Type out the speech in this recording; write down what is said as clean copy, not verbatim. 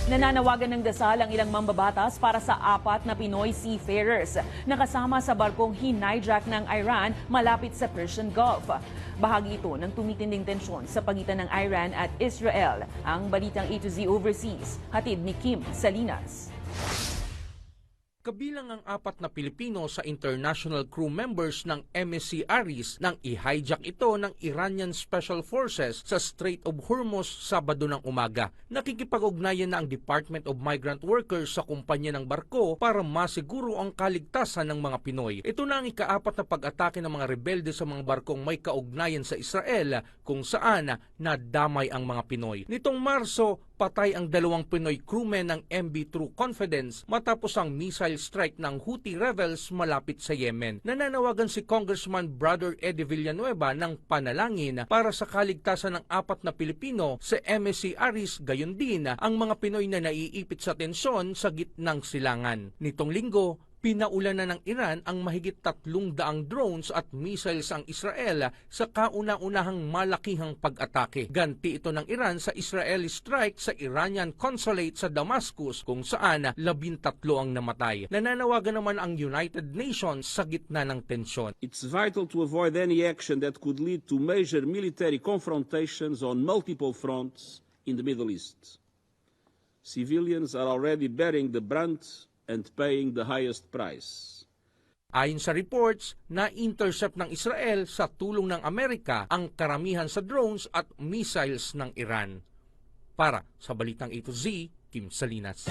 Nananawagan ng dasal ang ilang mambabatas para sa 4 na Pinoy seafarers na kasama sa barkong hinijack ng Iran malapit sa Persian Gulf. Bahagi ito ng tumitinding tensyon sa pagitan ng Iran at Israel. Ang balitang A to Z Overseas, hatid ni Kim Salinas. Kabilang ang 4 na Pilipino sa international crew members ng MSC Aris nang i-hijack ito ng Iranian Special Forces sa Strait of Hormuz Sabado ng umaga. Nakikipag-ugnayan na ang Department of Migrant Workers sa kumpanya ng barko para masiguro ang kaligtasan ng mga Pinoy. Ito na ang ika-4 na pag-atake ng mga rebelde sa mga barkong may kaugnayan sa Israel kung saan nadamay ang mga Pinoy. Nitong Marso, patay ang 2 Pinoy crewmen ng MV True Confidence matapos ang missile strike ng Houthi rebels malapit sa Yemen. Nananawagan si Congressman Brother Eddie Villanueva ng panalangin para sa kaligtasan ng 4 na Pilipino sa MSC Aris, gayon din ang mga Pinoy na naiipit sa tensyon sa gitnang silangan. Nitong linggo, pinaulan na ng Iran ang mahigit 300 drones at missiles ang Israel sa kauna-unahang malakihang pag-atake. Ganti ito ng Iran sa Israeli strike sa Iranian consulate sa Damascus kung saan 13 ang namatay. Nananawagan naman ang United Nations sa gitna ng tensyon. It's vital to avoid any action that could lead to major military confrontations on multiple fronts in the Middle East. Civilians are already bearing the brunt and paying the highest price. Ayon sa reports, na-intercept ng Israel sa tulong ng Amerika ang karamihan sa drones at missiles ng Iran. Para sa Balitang A to Z, Kim Salinas.